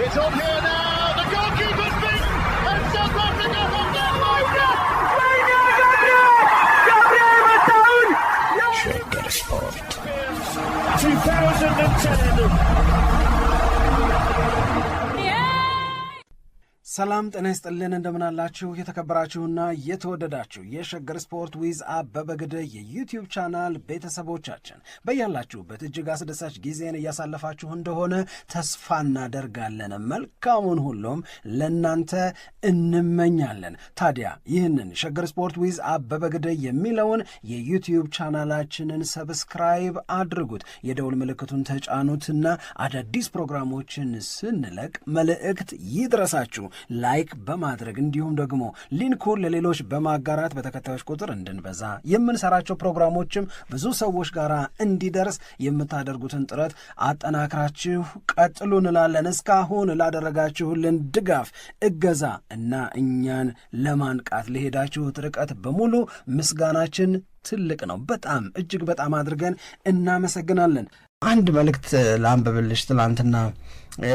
It's on here now. The goalkeeper's beaten, and South Africa have done Shagger Sport 2010. ሰላም ጤና ይስጥልን እንደምናላችሁ የተከበራችሁና የተወደዳችሁ የሸገር ስፖርት ዊዝ አበበ ግደይ የዩቲዩብ ቻናል ቤተሰቦቻችን በያላችሁበት እጅግ አስደሳች ጊዜን እያሳለፋችሁ እንደሆነ ተስፋ እናደርጋለን። መልካሙን ሁሉም ለናንተ እንመኛለን። ታዲያ ይህንን ሸገር ስፖርት ዊዝ አበበ ግደይ የሚለውን የዩቲዩብ ቻናላችንን ሰብስክራይብ አድርጉት፣ የደውል ምልክቱን ተጫኑትና አዳዲስ ፕሮግራሞችን ስንለቅ መልእክት ይድረሳችሁ። ላይክ በማድረግ እንዲሁም ደግሞ ሊንኩን ለሌሎች በማጋራት በተከታዮች ቁጥር እንድንበዛ የምንሰራቸው ፕሮግራሞችም ብዙ ሰዎች ጋር እንዲደርስ የምታደርጉትን ጥረት አጠናክራችሁ ቀጥሉ እንላለን። እስካሁን ላደረጋችሁልን ድጋፍ፣ እገዛ እና እኛን ለማንቃት ለሄዳችሁት ርቀት በሙሉ ምስጋናችን ትልቅ ነው። በጣም እጅግ በጣም አድርገን እናመሰግናለን። አንድ መልእክት ላንብብልሽ። ትላንትና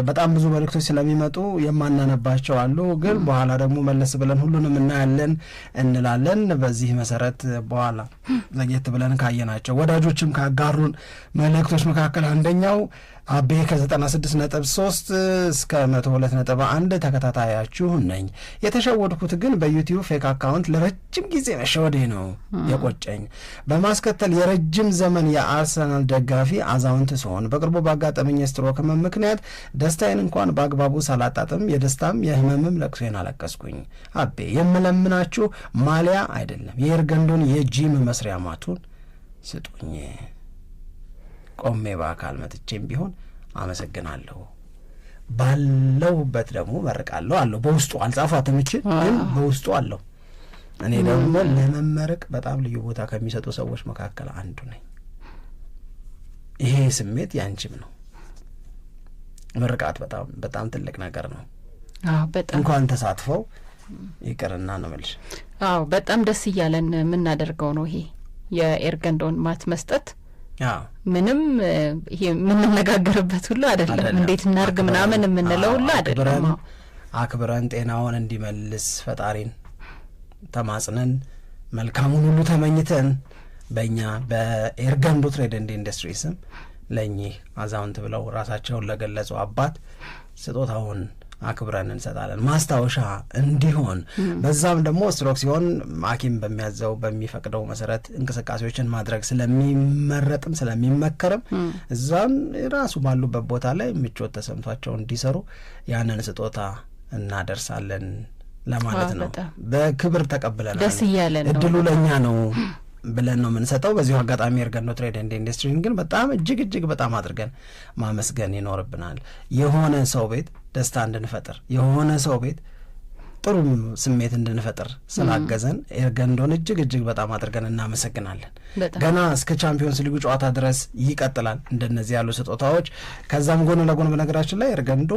በጣም ብዙ መልእክቶች ስለሚመጡ የማናነባቸው አሉ፣ ግን በኋላ ደግሞ መለስ ብለን ሁሉንም እናያለን እንላለን። በዚህ መሰረት በኋላ ለየት ብለን ካየናቸው ወዳጆችም ካጋሩን መልእክቶች መካከል አንደኛው አቤ ከ96.3 እስከ 102.1 ተከታታያችሁ ነኝ። የተሸወድኩት ግን በዩቲዩብ ፌክ አካውንት ለረጅም ጊዜ መሸወዴ ነው የቆጨኝ። በማስከተል የረጅም ዘመን የአርሰናል ደጋፊ አዛውንት ሲሆን በቅርቡ ባጋጠመኝ ስትሮክ ህመም ምክንያት ደስታዬን እንኳን በአግባቡ ሳላጣጥም የደስታም የህመምም ለቅሶዬን አለቀስኩኝ። አቤ የምለምናችሁ ማሊያ አይደለም የኤርገንዶን የጂም መስሪያ ማቱን ስጡኝ። ቆሜ በአካል መጥቼም ቢሆን አመሰግናለሁ። ባለውበት ደግሞ መርቃለሁ አለው። በውስጡ አልጻፋትም ግን በውስጡ አለው። እኔ ደግሞ ለመመረቅ በጣም ልዩ ቦታ ከሚሰጡ ሰዎች መካከል አንዱ ነኝ። ይሄ ስሜት ያንቺም ነው። ምርቃት በጣም በጣም ትልቅ ነገር ነው። በጣም እንኳን ተሳትፈው ይቅርና ነው መልሽ። በጣም ደስ እያለን የምናደርገው ነው። ይሄ የኤርገንዶን ማት መስጠት ምንም ይሄ የምንነጋገርበት ሁሉ አይደለም። እንዴት እናርግ ምናምን የምንለው ሁሉ አይደለም። አክብረን ጤናውን እንዲመልስ ፈጣሪን ተማጽነን መልካሙን ሁሉ ተመኝተን በእኛ በኤርገንዶ ትሬድ ኤንድ ኢንዱስትሪ ስም ለእኚህ አዛውንት ብለው ራሳቸውን ለገለጹ አባት ስጦታውን አክብረን እንሰጣለን፣ ማስታወሻ እንዲሆን። በዛም ደግሞ ስትሮክ ሲሆን ሐኪም በሚያዘው በሚፈቅደው መሰረት እንቅስቃሴዎችን ማድረግ ስለሚመረጥም ስለሚመከርም እዛም ራሱ ባሉበት ቦታ ላይ ምቾት ተሰምቷቸው እንዲሰሩ ያንን ስጦታ እናደርሳለን ለማለት ነው። በክብር ተቀብለናል። ደስ እያለን ነው። እድሉ ለእኛ ነው ብለን ነው የምንሰጠው። በዚሁ አጋጣሚ ኤርገንዶ ትሬድ ኤንድ ኢንዱስትሪን ግን በጣም እጅግ በጣም አድርገን ማመስገን ይኖርብናል። የሆነ ሰው ቤት ደስታ እንድንፈጥር፣ የሆነ ሰው ቤት ጥሩ ስሜት እንድንፈጥር ስላገዘን ኤርገንዶን እጅግ በጣም አድርገን እናመሰግናለን። ገና እስከ ቻምፒዮንስ ሊጉ ጨዋታ ድረስ ይቀጥላል እንደነዚህ ያሉ ስጦታዎች። ከዛም ጎን ለጎን በነገራችን ላይ ኤርገንዶ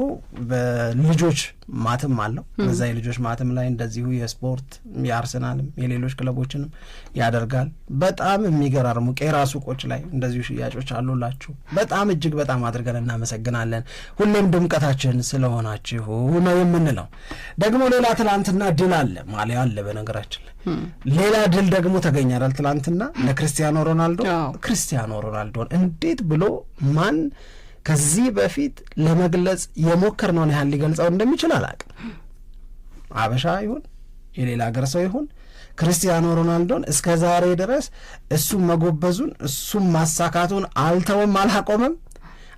በልጆች ማትም አለው። በዛ የልጆች ማትም ላይ እንደዚሁ የስፖርት የአርሰናልም የሌሎች ክለቦችንም ያደርጋል። በጣም የሚገራርሙ ቄራ ሱቆች ላይ እንደዚሁ ሽያጮች አሉላችሁ። በጣም እጅግ በጣም አድርገን እናመሰግናለን። ሁሌም ድምቀታችን ስለሆናችሁ ነው የምንለው። ደግሞ ሌላ ትላንትና ድል አለ፣ ማሊያ አለ። በነገራችን ላይ ሌላ ድል ደግሞ ተገኛል ትላንትና ለክርስቲያኖ ሮናልዶ። ክርስቲያኖ ሮናልዶን እንዴት ብሎ ማን ከዚህ በፊት ለመግለጽ የሞከርነውን ያህል ሊገልጸው እንደሚችል አላውቅም። አበሻ ይሁን የሌላ ሀገር ሰው ይሁን ክርስቲያኖ ሮናልዶን እስከ ዛሬ ድረስ እሱም መጎበዙን እሱም ማሳካቱን አልተወም፣ አላቆመም።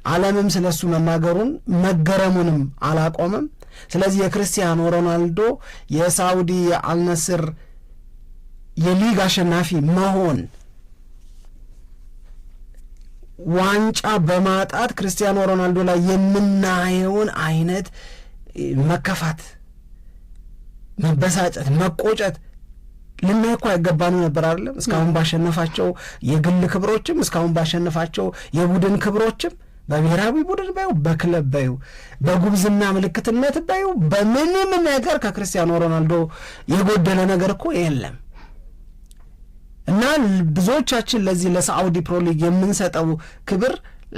ዓለምም ስለ እሱ መናገሩን መገረሙንም አላቆመም። ስለዚህ የክርስቲያኖ ሮናልዶ የሳውዲ አልነስር የሊግ አሸናፊ መሆን ዋንጫ በማጣት ክርስቲያኖ ሮናልዶ ላይ የምናየውን አይነት መከፋት፣ መበሳጨት፣ መቆጨት ልናይ እኮ አይገባንም ነበር አይደለም? እስካሁን ባሸነፋቸው የግል ክብሮችም እስካሁን ባሸነፋቸው የቡድን ክብሮችም በብሔራዊ ቡድን ባዩ በክለብ ባዩ በጉብዝና ምልክትነት ባዩ በምንም ነገር ከክርስቲያኖ ሮናልዶ የጎደለ ነገር እኮ የለም። እና ብዙዎቻችን ለዚህ ለሳዑዲ ፕሮ ሊግ የምንሰጠው ክብር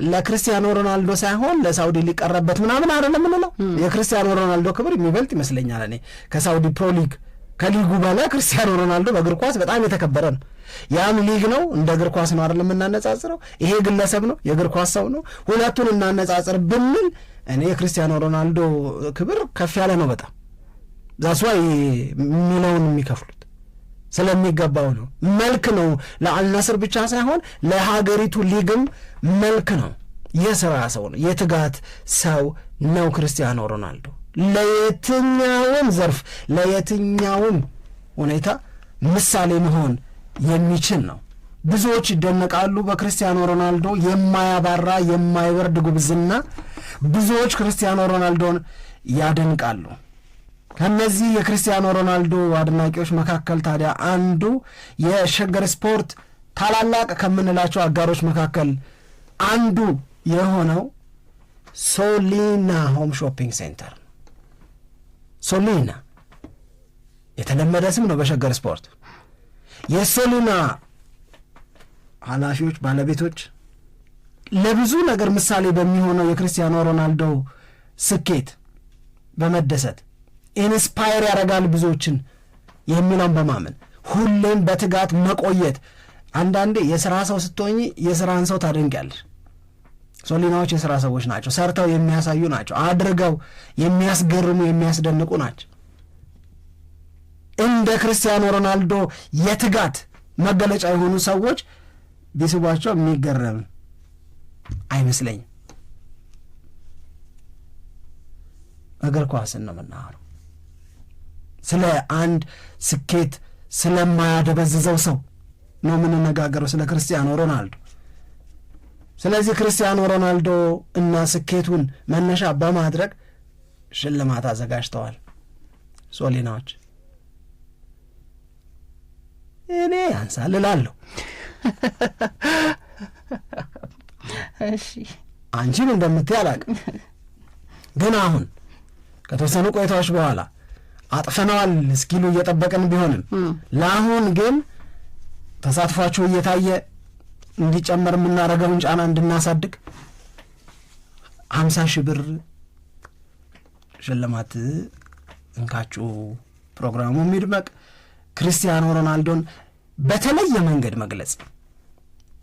ለክርስቲያኖ ሮናልዶ ሳይሆን ለሳውዲ ሊቀረበት ምናምን አይደለም ምንለው። የክርስቲያኖ ሮናልዶ ክብር የሚበልጥ ይመስለኛል እኔ ከሳውዲ ፕሮ ሊግ ከሊጉ በላይ ክርስቲያኖ ሮናልዶ በእግር ኳስ በጣም የተከበረ ነው። ያም ሊግ ነው፣ እንደ እግር ኳስ ነው አይደለም እናነጻጽረው። ይሄ ግለሰብ ነው፣ የእግር ኳስ ሰው ነው። ሁለቱን እናነጻጽር ብንል እኔ የክርስቲያኖ ሮናልዶ ክብር ከፍ ያለ ነው በጣም ዛስዋይ ሚሊዮን የሚከፍሉት ስለሚገባው ነው። መልክ ነው ለአልናስር ብቻ ሳይሆን ለሀገሪቱ ሊግም መልክ ነው። የሥራ ሰው ነው፣ የትጋት ሰው ነው ክርስቲያኖ ሮናልዶ። ለየትኛውም ዘርፍ ለየትኛውም ሁኔታ ምሳሌ መሆን የሚችል ነው። ብዙዎች ይደነቃሉ በክርስቲያኖ ሮናልዶ የማያባራ የማይወርድ ጉብዝና። ብዙዎች ክርስቲያኖ ሮናልዶን ያደንቃሉ። ከነዚህ የክርስቲያኖ ሮናልዶ አድናቂዎች መካከል ታዲያ አንዱ የሸገር ስፖርት ታላላቅ ከምንላቸው አጋሮች መካከል አንዱ የሆነው ሶሊና ሆም ሾፒንግ ሴንተር። ሶሊና የተለመደ ስም ነው በሸገር ስፖርት። የሶሊና ኃላፊዎች ባለቤቶች ለብዙ ነገር ምሳሌ በሚሆነው የክርስቲያኖ ሮናልዶ ስኬት በመደሰት ኢንስፓየር ያደርጋል ብዙዎችን የሚለውን በማመን ሁሌም በትጋት መቆየት። አንዳንዴ የሥራ ሰው ስትሆኝ የሥራን ሰው ታደንቂያለሽ። ሶሊናዎች የሥራ ሰዎች ናቸው፣ ሰርተው የሚያሳዩ ናቸው፣ አድርገው የሚያስገርሙ የሚያስደንቁ ናቸው። እንደ ክርስቲያኖ ሮናልዶ የትጋት መገለጫ የሆኑ ሰዎች ቢስቧቸው የሚገረም አይመስለኝም። እግር ኳስን ነው የምናወራው። ስለ አንድ ስኬት ስለማያደበዝዘው ሰው ነው የምንነጋገረው፣ ስለ ክርስቲያኖ ሮናልዶ። ስለዚህ ክርስቲያኖ ሮናልዶ እና ስኬቱን መነሻ በማድረግ ሽልማት አዘጋጅተዋል ሶሊናዎች። እኔ ያንሳል እላለሁ። እሺ አንቺን እንደምትይ አላቅም፣ ግን አሁን ከተወሰኑ ቆይታዎች በኋላ አጥፈነዋል እስኪሉ እየጠበቅን ቢሆንም ለአሁን ግን ተሳትፏቸው እየታየ እንዲጨመር የምናደርገውን ጫና እንድናሳድግ 50,000 ብር ሽልማት እንካችሁ። ፕሮግራሙ የሚድመቅ ክርስቲያኖ ሮናልዶን በተለየ መንገድ መግለጽ፣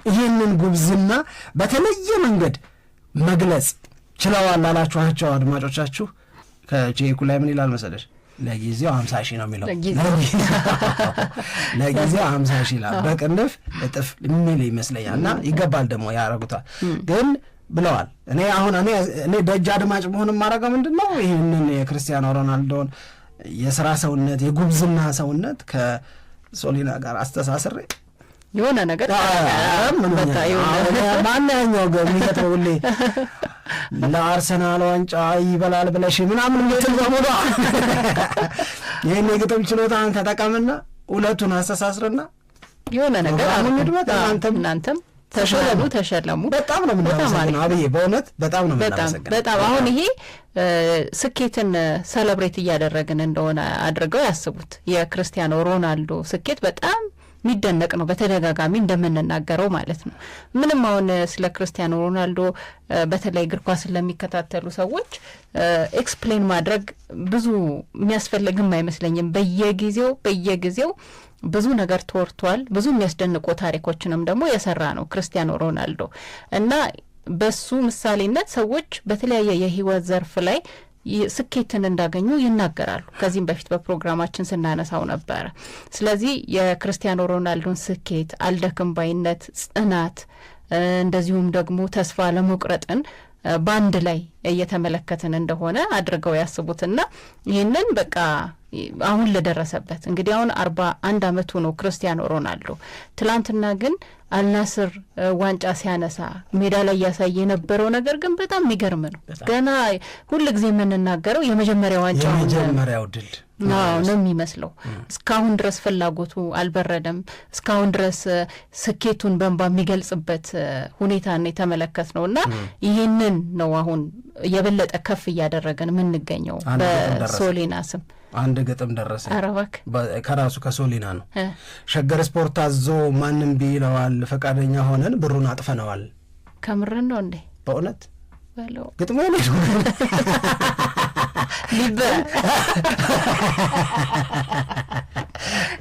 ይህንን ጉብዝና በተለየ መንገድ መግለጽ ችለዋል ላላችኋቸው አድማጮቻችሁ ከቼኩ ላይ ምን ይላል መሰለሽ? ለጊዜው 50,000 ነው የሚለው። ለጊዜው 50,000 ይላል። በቅንፍ እጥፍ የሚል ይመስለኛል። እና ይገባል ደግሞ ያረጉታል ግን ብለዋል። እኔ ደጅ አድማጭ መሆንም ማድረገው ምንድን ነው ይህንን የክርስቲያኖ ሮናልዶን የሥራ ሰውነት የጉብዝና ሰውነት ከሶሊና ጋር አስተሳስሬ የሆነ ነገር ማንኛው የሚገጥመው ሁሌ ለአርሰናል ዋንጫ ይበላል ብለሽ ምናምን ምትል በሙሉ ይህን የግጥም ችሎታን ተጠቀምና ሁለቱን አስተሳስርና የሆነ ነገር አሁንድበት እናንተም ተሸለሙ። በጣም ነው የምናመሰግነው አብዬ፣ በእውነት በጣም ነው የምናመሰግነው። በጣም አሁን ይሄ ስኬትን ሰለብሬት እያደረግን እንደሆነ አድርገው ያስቡት። የክርስቲያኖ ሮናልዶ ስኬት በጣም የሚደነቅ ነው፣ በተደጋጋሚ እንደምንናገረው ማለት ነው። ምንም አሁን ስለ ክርስቲያኖ ሮናልዶ በተለይ እግር ኳስን ለሚከታተሉ ሰዎች ኤክስፕሌን ማድረግ ብዙ የሚያስፈልግም አይመስለኝም። በየጊዜው ብዙ ነገር ተወርቷል። ብዙ የሚያስደንቁ ታሪኮችንም ደግሞ የሰራ ነው ክርስቲያኖ ሮናልዶ እና በሱ ምሳሌነት ሰዎች በተለያየ የህይወት ዘርፍ ላይ ስኬትን እንዳገኙ ይናገራሉ። ከዚህም በፊት በፕሮግራማችን ስናነሳው ነበረ። ስለዚህ የክርስቲያኖ ሮናልዶን ስኬት፣ አልደክም ባይነት፣ ጽናት እንደዚሁም ደግሞ ተስፋ ለመቁረጥን በአንድ ላይ እየተመለከትን እንደሆነ አድርገው ያስቡትና ይህንን በቃ አሁን ለደረሰበት እንግዲህ አሁን 41 ዓመቱ ነው ክርስቲያኖ ሮናልዶ። ትላንትና ግን አልናስር ዋንጫ ሲያነሳ ሜዳ ላይ ያሳየ የነበረው ነገር ግን በጣም የሚገርም ነው። ገና ሁል ጊዜ የምንናገረው የመጀመሪያው ድል ነው የሚመስለው። እስካሁን ድረስ ፍላጎቱ አልበረደም። እስካሁን ድረስ ስኬቱን በእንባ የሚገልጽበት ሁኔታን የተመለከት ነው እና ይህንን ነው አሁን የበለጠ ከፍ እያደረገን የምንገኘው በሶሊና ስም። አንድ ግጥም ደረሰ አረባክ ከራሱ ከሶሊና ነው። ሸገር ስፖርት አዞ ማንም ቢለዋል፣ ፈቃደኛ ሆነን ብሩን አጥፈነዋል። ከምርን ነው እንዴ? በእውነት በለው ግጥሙ ነው ሊበ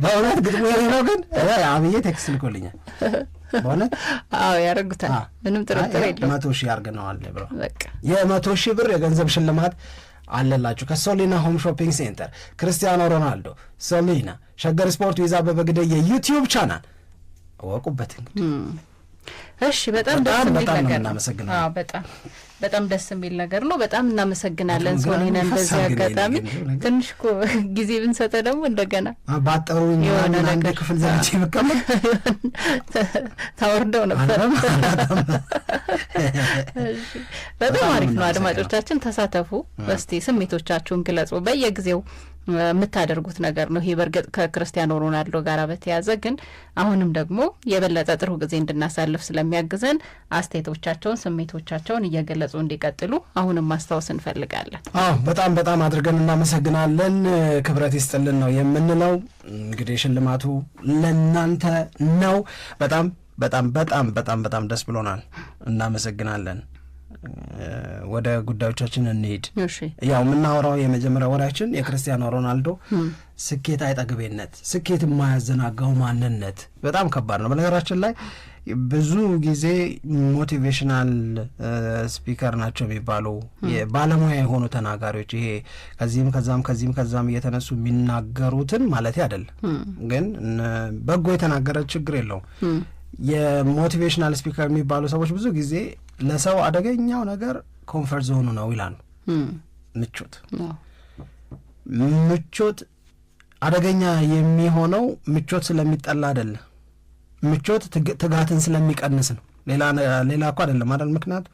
በእውነት ግጥሙ ነው። ግን አብዬ ቴክስት ልኮልኛል በእውነት ያረጉታል። ምንም ጥርጥር የለውም። 100,000 ያርገነዋል ብሎ በቃ የ100,000 ብር የገንዘብ ሽልማት አለላችሁ ከሶሊና ሆም ሾፒንግ ሴንተር። ክርስቲያኖ ሮናልዶ ሶሊና ሸገር ስፖርት ዊዝ አበበ ግደይ የዩቲዩብ ቻናል ወቁበት እንግዲህ። እሺ በጣም ደስ የሚል ነገር ነው። በጣም ደስ የሚል ነገር ነው። በጣም እናመሰግናለን ሶሊናን። በዚህ አጋጣሚ ትንሽ እኮ ጊዜ ብንሰጠ ደግሞ እንደገና ባጠሩኝ የሆነ ነገር ክፍል ዘርቼ መቀመጥ ታወርደው ነበር። በጣም አሪፍ ነው። አድማጮቻችን ተሳተፉ፣ እስቲ ስሜቶቻችሁን ግለጹ። በየጊዜው የምታደርጉት ነገር ነው ይሄ። በእርግጥ ከክርስቲያኖ ሮናልዶ ጋር በተያያዘ ግን አሁንም ደግሞ የበለጠ ጥሩ ጊዜ እንድናሳልፍ ስለሚያግዘን አስተያየቶቻቸውን፣ ስሜቶቻቸውን እየገለጹ እንዲቀጥሉ አሁንም ማስታወስ እንፈልጋለን። በጣም በጣም አድርገን እናመሰግናለን። ክብረት ይስጥልን ነው የምንለው። እንግዲህ ሽልማቱ ለእናንተ ነው። በጣም በጣም በጣም በጣም በጣም ደስ ብሎናል። እናመሰግናለን። ወደ ጉዳዮቻችን እንሂድ። ያው የምናወራው የመጀመሪያ ወሬያችን የክርስቲያኖ ሮናልዶ ስኬት አይጠግቤነት፣ ስኬት የማያዘናጋው ማንነት በጣም ከባድ ነው። በነገራችን ላይ ብዙ ጊዜ ሞቲቬሽናል ስፒከር ናቸው የሚባሉ ባለሙያ የሆኑ ተናጋሪዎች ይሄ ከዚህም ከዛም እየተነሱ የሚናገሩትን ማለት አይደለም፣ ግን በጎ የተናገረ ችግር የለውም። የሞቲቬሽናል ስፒከር የሚባሉ ሰዎች ብዙ ጊዜ ለሰው አደገኛው ነገር ኮንፈርት ዞኑ ነው ይላሉ። ምቾት አደገኛ የሚሆነው ምቾት ስለሚጠላ አይደለም፣ ምቾት ትጋትን ስለሚቀንስ ነው። ሌላ እኮ አይደለም አይደል? ምክንያቱ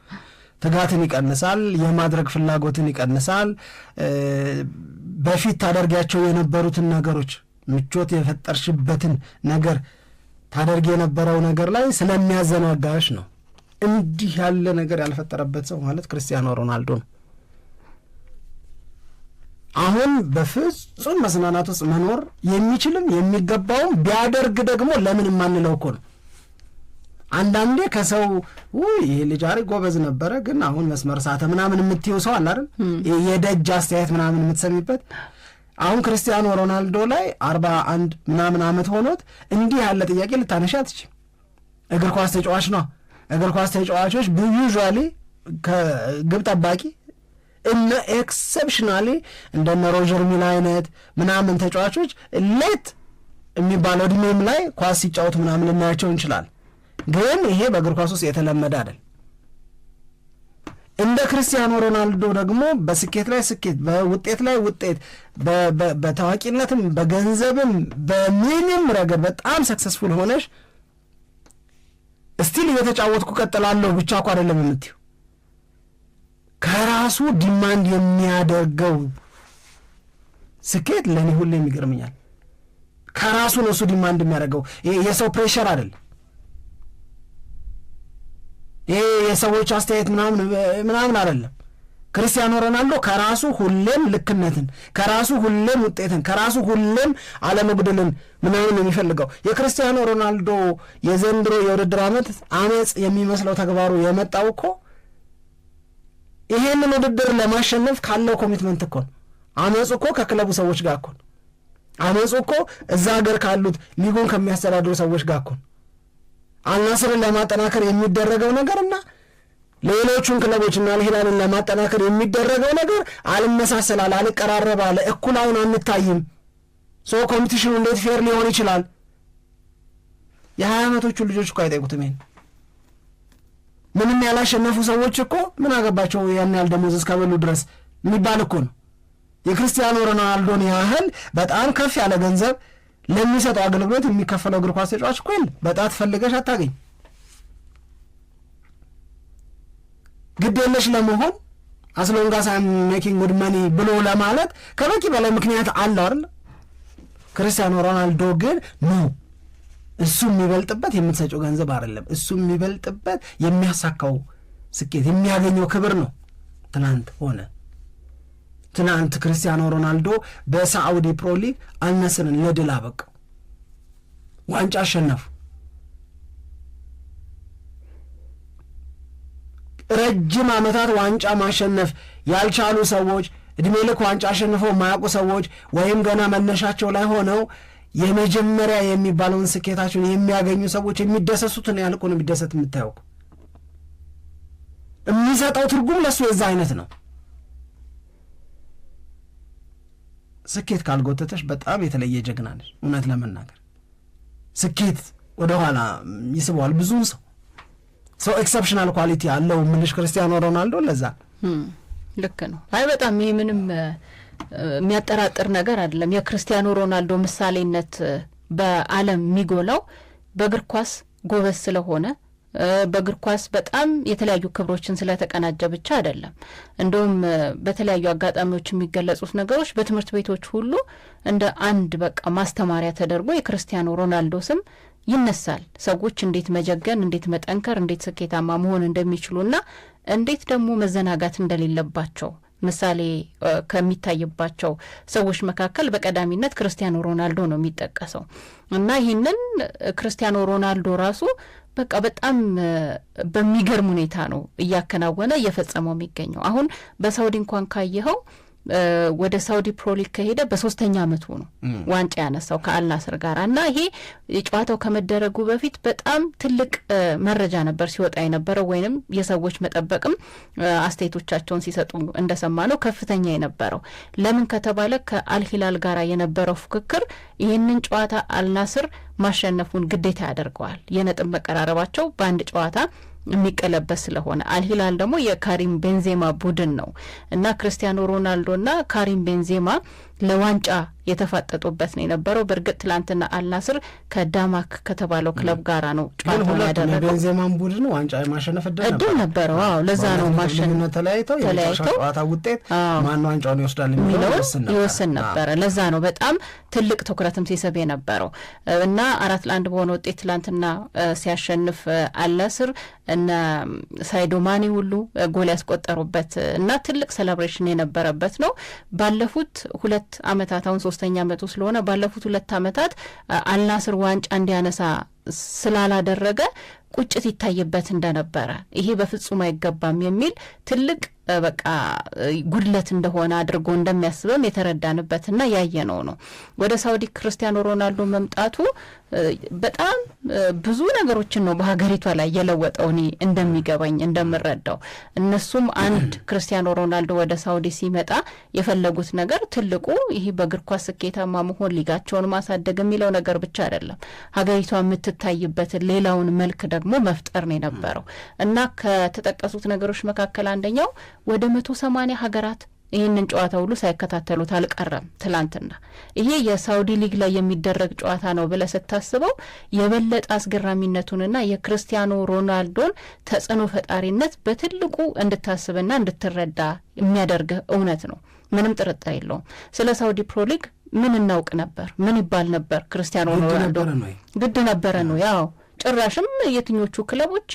ትጋትን ይቀንሳል፣ የማድረግ ፍላጎትን ይቀንሳል። በፊት ታደርጊያቸው የነበሩትን ነገሮች ምቾት የፈጠርሽበትን ነገር ታደርግ የነበረው ነገር ላይ ስለሚያዘናጋሽ ነው። እንዲህ ያለ ነገር ያልፈጠረበት ሰው ማለት ክርስቲያኖ ሮናልዶ ነው። አሁን በፍጹም መዝናናት ውስጥ መኖር የሚችልም የሚገባውም ቢያደርግ ደግሞ ለምን የማንለው እኮ ነው። አንዳንዴ ከሰው ይሄ ልጅ አሪ ጎበዝ ነበረ ግን አሁን መስመር ሳተ ምናምን የምትይው ሰው አለ አይደል? የደጅ አስተያየት ምናምን የምትሰሚበት። አሁን ክርስቲያኖ ሮናልዶ ላይ 41 ምናምን ዓመት ሆኖት እንዲህ ያለ ጥያቄ ልታነሺ አትችይም። እግር ኳስ ተጫዋች ነው። እግር ኳስ ተጫዋቾች ዩዥዋሊ ከግብ ጠባቂ እነ ኤክሰፕሽናሊ እንደነ ሮጀር ሚላ አይነት ምናምን ተጫዋቾች ሌት የሚባለው እድሜም ላይ ኳስ ሲጫወቱ ምናምን ልናያቸው እንችላል። ግን ይሄ በእግር ኳስ ውስጥ የተለመደ አይደል። እንደ ክርስቲያኖ ሮናልዶ ደግሞ በስኬት ላይ ስኬት፣ በውጤት ላይ ውጤት፣ በታዋቂነትም በገንዘብም በምንም ረገድ በጣም ሰክሰስፉል ሆነሽ እስቲል እየተጫወትኩ ቀጥላለሁ ብቻ እኮ አይደለም የምትይው። ከራሱ ዲማንድ የሚያደርገው ስኬት ለእኔ ሁሌም ይገርመኛል። ከራሱ ነው እሱ ዲማንድ የሚያደርገው። የሰው ፕሬሸር አይደለም። ይሄ የሰዎች አስተያየት ምናምን አይደለም። ክርስቲያኖ ሮናልዶ ከራሱ ሁሌም ልክነትን፣ ከራሱ ሁሌም ውጤትን፣ ከራሱ ሁሌም አለመጉደልን ምናምን የሚፈልገው። የክርስቲያኖ ሮናልዶ የዘንድሮ የውድድር ዓመት አመፅ የሚመስለው ተግባሩ የመጣው እኮ ይሄንን ውድድር ለማሸነፍ ካለው ኮሚትመንት እኮ ነው። አመፁ እኮ ከክለቡ ሰዎች ጋር እኮ ነው። አመፁ እኮ እዛ ሀገር ካሉት ሊጉን ከሚያስተዳድሩ ሰዎች ጋር እኮ ነው። አልናስርን ለማጠናከር የሚደረገው ነገርና ሌሎቹን ክለቦችና አልሂላልን ለማጠናከር የሚደረገው ነገር አልመሳሰላል፣ አልቀራረባለ፣ እኩል አይን አንታይም። ሶ ኮምፒቲሽኑ እንዴት ፌር ሊሆን ይችላል? የ20 ዓመቶቹ ልጆች እኮ አይጠይቁትም ይሄን። ምንም ያላሸነፉ ሰዎች እኮ ምን አገባቸው ያን ያህል ደሞዝ እስከበሉ ድረስ የሚባል እኮ ነው። የክርስቲያኖ ሮናልዶን ያህል በጣም ከፍ ያለ ገንዘብ ለሚሰጠው አገልግሎት የሚከፈለው እግር ኳስ ተጫዋች እኮ የለም። በጣት ፈልገሽ አታገኝ። ግድ የለሽ ለመሆን አስሎንጋስ አም ሜኪንግ ጉድ መኒ ብሎ ለማለት ከበቂ በላይ ምክንያት አለው አይደል? ክርስቲያኖ ሮናልዶ ግን ነው እሱ የሚበልጥበት የምትሰጪው ገንዘብ አይደለም። እሱ የሚበልጥበት የሚያሳካው ስኬት የሚያገኘው ክብር ነው። ትናንት ክርስቲያኖ ሮናልዶ በሳዑዲ ፕሮ ሊግ አልነስርን ለድል አበቃው። ዋንጫ አሸነፉ። ረጅም ዓመታት ዋንጫ ማሸነፍ ያልቻሉ ሰዎች፣ እድሜ ልክ ዋንጫ አሸንፈው የማያውቁ ሰዎች ወይም ገና መነሻቸው ላይ ሆነው የመጀመሪያ የሚባለውን ስኬታቸውን የሚያገኙ ሰዎች የሚደሰሱትን ያልቁ ነው የሚደሰት የምታየው። የሚሰጠው ትርጉም ለሱ የዛ አይነት ነው። ስኬት ካልጎተተሽ በጣም የተለየ ጀግና ነሽ። እውነት ለመናገር ስኬት ወደኋላ ይስበዋል ብዙውን ሰው ኤክሰፕሽናል ኳሊቲ አለው ምንሽ ክርስቲያኖ ሮናልዶ ለዛ ልክ ነው። አይ በጣም ይሄ ምንም የሚያጠራጥር ነገር አይደለም። የክርስቲያኖ ሮናልዶ ምሳሌነት በዓለም የሚጎላው በእግር ኳስ ጎበዝ ስለሆነ በእግር ኳስ በጣም የተለያዩ ክብሮችን ስለተቀናጀ ብቻ አይደለም። እንደውም በተለያዩ አጋጣሚዎች የሚገለጹት ነገሮች በትምህርት ቤቶች ሁሉ እንደ አንድ በቃ ማስተማሪያ ተደርጎ የክርስቲያኖ ሮናልዶ ስም ይነሳል። ሰዎች እንዴት መጀገን፣ እንዴት መጠንከር፣ እንዴት ስኬታማ መሆን እንደሚችሉና እንዴት ደግሞ መዘናጋት እንደሌለባቸው ምሳሌ ከሚታይባቸው ሰዎች መካከል በቀዳሚነት ክርስቲያኖ ሮናልዶ ነው የሚጠቀሰው እና ይህንን ክርስቲያኖ ሮናልዶ ራሱ በቃ በጣም በሚገርም ሁኔታ ነው እያከናወነ እየፈጸመው የሚገኘው። አሁን በሳውዲ እንኳን ካየኸው ወደ ሳውዲ ፕሮሊግ ከሄደ በ3ኛ ዓመቱ ነው ዋንጫ ያነሳው ከአልናስር ጋር እና ይሄ ጨዋታው ከመደረጉ በፊት በጣም ትልቅ መረጃ ነበር ሲወጣ የነበረው ወይንም የሰዎች መጠበቅም አስተያየቶቻቸውን ሲሰጡ እንደሰማ ነው ከፍተኛ የነበረው። ለምን ከተባለ ከአልሂላል ጋር የነበረው ፉክክር ይህንን ጨዋታ አልናስር ማሸነፉን ግዴታ ያደርገዋል። የነጥብ መቀራረባቸው በአንድ ጨዋታ የሚቀለበስ ስለሆነ አልሂላል ደግሞ የካሪም ቤንዜማ ቡድን ነው እና ክርስቲያኖ ሮናልዶና ካሪም ቤንዜማ ለዋንጫ የተፋጠጡበት ነው የነበረው። በእርግጥ ትላንትና አልናስር ከዳማክ ከተባለው ክለብ ጋራ ነው ጨዋታውን ያደረገው። ቤንዜማን ቡድን ዋንጫ የማሸነፍ እድል ነበረው። አዎ ለዛ ነው ማሸነፍ ተለያይተው ጨዋታ ውጤት ማን ዋንጫውን ይወስዳል የሚለው ይወስን ነበረ። ለዛ ነው በጣም ትልቅ ትኩረትም ሲስብ የነበረው እና 4-1 በሆነ ውጤት ትላንትና ሲያሸንፍ አልናስር እና ሳይዶማኒ ሁሉ ጎል ያስቆጠሩበት እና ትልቅ ሴሌብሬሽን የነበረበት ነው። ባለፉት 2 ዓመታት አሁን 3ኛ ዓመቱ ስለሆነ ባለፉት 2 ዓመታት አልናስር ዋንጫ እንዲያነሳ ስላላደረገ ቁጭት ይታይበት እንደነበረ ይሄ በፍጹም አይገባም የሚል ትልቅ በቃ ጉድለት እንደሆነ አድርጎ እንደሚያስበም የተረዳንበትና ያየነው ነው። ወደ ሳውዲ ክርስቲያኖ ሮናልዶ መምጣቱ በጣም ብዙ ነገሮችን ነው በሀገሪቷ ላይ የለወጠው እኔ እንደሚገባኝ እንደምረዳው። እነሱም አንድ ክርስቲያኖ ሮናልዶ ወደ ሳውዲ ሲመጣ የፈለጉት ነገር ትልቁ ይሄ በእግር ኳስ ስኬታማ መሆን ሊጋቸውን ማሳደግ የሚለው ነገር ብቻ አይደለም፣ ሀገሪቷ የምትታይበትን ሌላውን መልክ ደግሞ መፍጠር ነው የነበረው እና ከተጠቀሱት ነገሮች መካከል አንደኛው ወደ 180 ሀገራት ይህንን ጨዋታ ሁሉ ሳይከታተሉት አልቀረም ትላንትና። ይሄ የሳውዲ ሊግ ላይ የሚደረግ ጨዋታ ነው ብለህ ስታስበው የበለጠ አስገራሚነቱንና የክርስቲያኖ ሮናልዶን ተጽዕኖ ፈጣሪነት በትልቁ እንድታስብና እንድትረዳ የሚያደርግህ እውነት ነው። ምንም ጥርጥር የለውም። ስለ ሳውዲ ፕሮ ሊግ ምን እናውቅ ነበር? ምን ይባል ነበር? ክርስቲያኖ ሮናልዶ ግድ ነበረ ነው ያው ጭራሽም የትኞቹ ክለቦች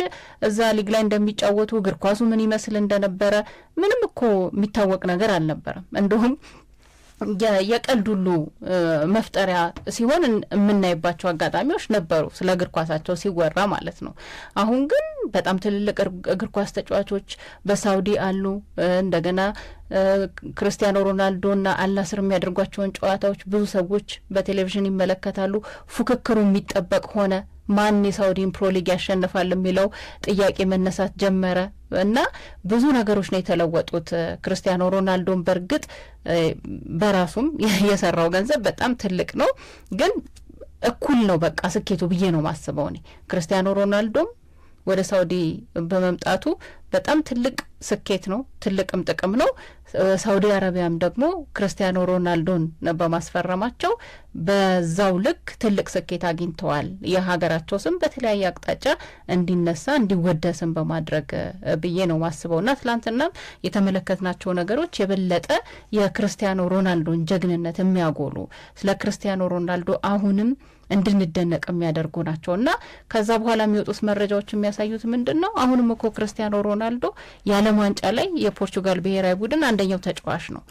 እዛ ሊግ ላይ እንደሚጫወቱ እግር ኳሱ ምን ይመስል እንደነበረ ምንም እኮ የሚታወቅ ነገር አልነበረም። እንደውም የቀልድ ሁሉ መፍጠሪያ ሲሆን የምናይባቸው አጋጣሚዎች ነበሩ ስለ እግር ኳሳቸው ሲወራ ማለት ነው። አሁን ግን በጣም ትልልቅ እግር ኳስ ተጫዋቾች በሳውዲ አሉ። እንደገና ክርስቲያኖ ሮናልዶና አልናስር የሚያደርጓቸውን ጨዋታዎች ብዙ ሰዎች በቴሌቪዥን ይመለከታሉ። ፉክክሩ የሚጠበቅ ሆነ። ማን የሳውዲን ፕሮ ሊግ ያሸንፋል የሚለው ጥያቄ መነሳት ጀመረ እና ብዙ ነገሮች ነው የተለወጡት። ክርስቲያኖ ሮናልዶን በእርግጥ በራሱም የሰራው ገንዘብ በጣም ትልቅ ነው፣ ግን እኩል ነው በቃ ስኬቱ ብዬ ነው ማስበው እኔ። ክርስቲያኖ ሮናልዶም ወደ ሳውዲ በመምጣቱ በጣም ትልቅ ስኬት ነው፣ ትልቅም ጥቅም ነው። ሳውዲ አረቢያም ደግሞ ክርስቲያኖ ሮናልዶን በማስፈረማቸው በዛው ልክ ትልቅ ስኬት አግኝተዋል። የሀገራቸው ስም በተለያየ አቅጣጫ እንዲነሳ እንዲወደስም በማድረግ ብዬ ነው ማስበውና ትላንትናም የተመለከትናቸው ነገሮች የበለጠ የክርስቲያኖ ሮናልዶን ጀግንነት የሚያጎሉ ስለ ክርስቲያኖ ሮናልዶ አሁንም እንድንደነቅ የሚያደርጉ ናቸውና ከዛ በኋላ የሚወጡት መረጃዎች የሚያሳዩት ምንድን ነው? አሁንም እኮ ክርስቲያኖ ሮናልዶ የዓለም ዋንጫ ላይ የፖርቹጋል ብሔራዊ ቡድን አንደኛው ተጫዋች ነው፣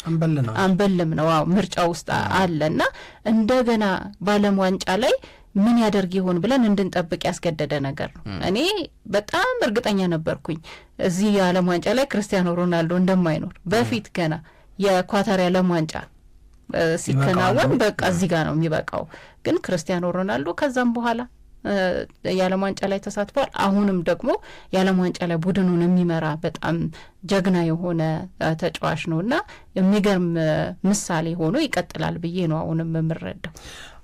አንበልም ነው። አዎ ምርጫ ውስጥ አለና እንደገና በዓለም ዋንጫ ላይ ምን ያደርግ ይሆን ብለን እንድንጠብቅ ያስገደደ ነገር ነው። እኔ በጣም እርግጠኛ ነበርኩኝ እዚህ የዓለም ዋንጫ ላይ ክርስቲያኖ ሮናልዶ እንደማይኖር። በፊት ገና የኳታር የዓለም ዋንጫ ሲከናወን በቃ እዚህ ጋር ነው የሚበቃው። ግን ክርስቲያኖ ሮናልዶ ከዛም በኋላ የዓለም ዋንጫ ላይ ተሳትፏል። አሁንም ደግሞ የዓለም ዋንጫ ላይ ቡድኑን የሚመራ በጣም ጀግና የሆነ ተጫዋች ነውና የሚገርም ምሳሌ ሆኖ ይቀጥላል ብዬ ነው አሁንም የምረዳው።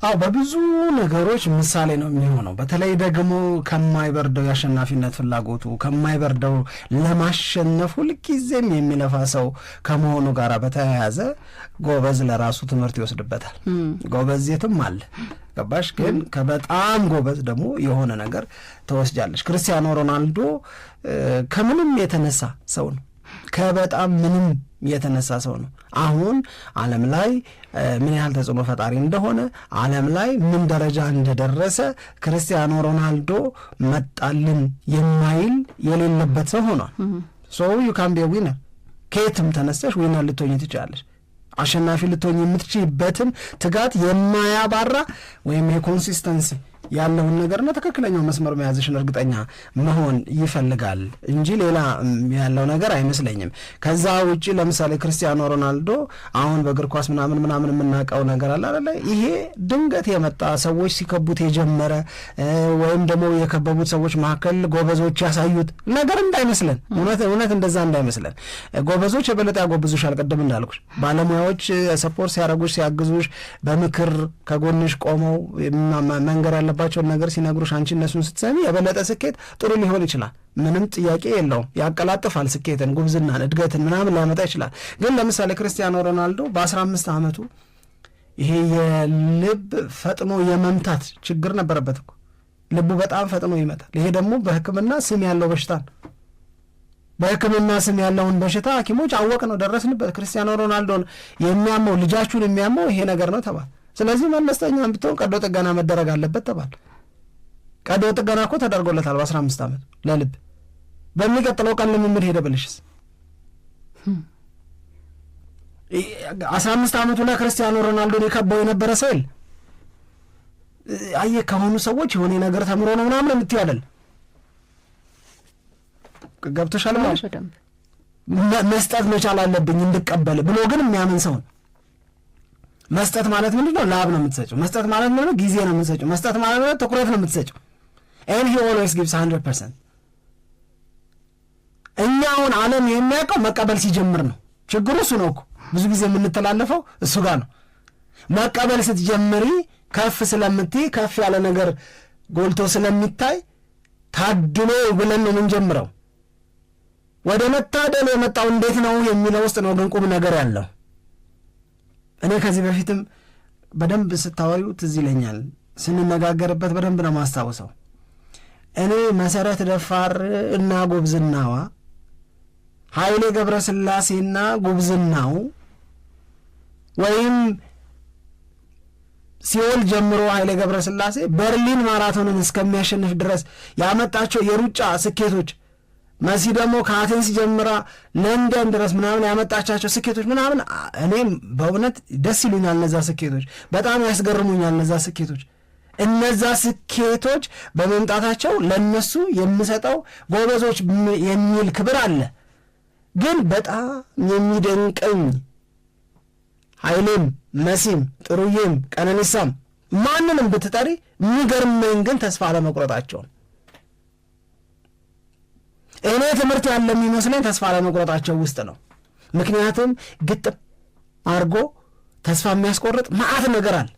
አዎ በብዙ ነገሮች ምሳሌ ነው የሚሆነው። በተለይ ደግሞ ከማይበርደው የአሸናፊነት ፍላጎቱ ከማይበርደው ለማሸነፍ ሁልጊዜም የሚለፋ ሰው ከመሆኑ ጋር በተያያዘ ጎበዝ ለራሱ ትምህርት ይወስድበታል። ጎበዝ የትም አለ ገባሽ? ግን ከበጣም ጎበዝ ደግሞ የሆነ ነገር ተወስጃለሽ። ክርስቲያኖ ሮናልዶ ከምንም የተነሳ ሰው ነው። ከበጣም ምንም የተነሳ ሰው ነው። አሁን ዓለም ላይ ምን ያህል ተጽዕኖ ፈጣሪ እንደሆነ ዓለም ላይ ምን ደረጃ እንደደረሰ ክርስቲያኖ ሮናልዶ መጣልን የማይል የሌለበት ሰው ሆኗል። ሶ ዩ ካን ቢ ዊነር። ከየትም ተነስተሽ ዊነር ልትሆኝ ትችላለሽ። አሸናፊ ልትሆኝ የምትችይበትን ትጋት የማያባራ ወይም የኮንሲስተንሲ ያለውን ነገርና ትክክለኛው መስመር መያዝሽን እርግጠኛ መሆን ይፈልጋል እንጂ ሌላ ያለው ነገር አይመስለኝም። ከዛ ውጪ ለምሳሌ ክርስቲያኖ ሮናልዶ አሁን በእግር ኳስ ምናምን የምናውቀው ነገር አለ አይደል? ይሄ ድንገት የመጣ ሰዎች ሲከቡት የጀመረ ወይም ደግሞ የከበቡት ሰዎች መካከል ጎበዞች ያሳዩት ነገር እንዳይመስለን፣ እውነት እንደዛ እንዳይመስለን። ጎበዞች የበለጠ ያጎብዙሻል። ቅድም እንዳልኩሽ ባለሙያዎች ሰፖርት ሲያረጉሽ፣ ሲያግዙሽ፣ በምክር ከጎንሽ ቆመው መንገር ያለባቸውን ነገር ሲነግሩሽ አንቺ እነሱን ስትሰሚ የበለጠ ስኬት ጥሩ ሊሆን ይችላል። ምንም ጥያቄ የለውም። ያቀላጥፋል። ስኬትን፣ ጉብዝናን፣ እድገትን ምናምን ሊያመጣ ይችላል። ግን ለምሳሌ ክርስቲያኖ ሮናልዶ በ15 ዓመቱ ይሄ የልብ ፈጥኖ የመምታት ችግር ነበረበት እኮ። ልቡ በጣም ፈጥኖ ይመታል። ይሄ ደግሞ በሕክምና ስም ያለው በሽታ ነው። በሕክምና ስም ያለውን በሽታ ሐኪሞች አወቅ ነው ደረስንበት። ክርስቲያኖ ሮናልዶን የሚያመው ልጃችሁን የሚያመው ይሄ ነገር ነው ተባለ። ስለዚህ መለስተኛ ብትሆን ቀዶ ጥገና መደረግ አለበት ተባለ። ቀዶ ጥገና እኮ ተደርጎለታል በ15 ዓመት ለልብ። በሚቀጥለው ቀን ልምምድ ሄደ ብልሽስ 15 ዓመቱ ላይ ክርስቲያኖ ሮናልዶን የከባው የነበረ ሰው የለ። አየህ ከሆኑ ሰዎች የሆነ ነገር ተምሮ ነው ምናምን የምትይው አይደል? ገብቶሻል ማለት መስጠት መቻል አለብኝ እንድቀበል ብሎ ግን የሚያምን ሰው ነው። መስጠት ማለት ምንድን ነው? ላብ ነው የምትሰጪው። መስጠት ማለት ምንድን ነው? ጊዜ ነው የምትሰጪው። መስጠት ማለት ነው ትኩረት ነው የምትሰጪው። and he always gives 100%። እኛ አሁን ዓለም የሚያውቀው መቀበል ሲጀምር ነው። ችግሩ እሱ ነው እኮ ብዙ ጊዜ የምንተላለፈው እሱ ጋር ነው። መቀበል ስትጀምሪ ከፍ ስለምትይ ከፍ ያለ ነገር ጎልቶ ስለሚታይ ታድሎ ብለን ነው የምንጀምረው። ወደ መታደል የመጣው እንዴት ነው የሚለው ውስጥ ነው ግን ቁም ነገር ያለው። እኔ ከዚህ በፊትም በደንብ ስታወሪው ትዝ ይለኛል፣ ስንነጋገርበት በደንብ ነው ማስታወሰው። እኔ መሰረት ደፋር እና ጉብዝናዋ ኃይሌ ገብረስላሴና ጉብዝናው ወይም ሲኦል ጀምሮ ኃይሌ ገብረስላሴ በርሊን ማራቶንን እስከሚያሸንፍ ድረስ ያመጣቸው የሩጫ ስኬቶች፣ መሲ ደግሞ ከአቴንስ ጀምራ ለንደን ድረስ ምናምን ያመጣቻቸው ስኬቶች ምናምን እኔም በእውነት ደስ ይሉኛል። እነዛ ስኬቶች በጣም ያስገርሙኛል። እነዛ ስኬቶች በመምጣታቸው ለነሱ የምሰጠው ጎበዞች የሚል ክብር አለ። ግን በጣም የሚደንቀኝ ኃይሌም መሲም ጥሩዬም ቀነኒሳም ማንንም ብትጠሪ የሚገርመኝ ግን ተስፋ አለመቁረጣቸው። እኔ ትምህርት ያለ የሚመስለኝ ተስፋ አለመቁረጣቸው ውስጥ ነው። ምክንያቱም ግጥም አርጎ ተስፋ የሚያስቆርጥ ማአት ነገር አለ።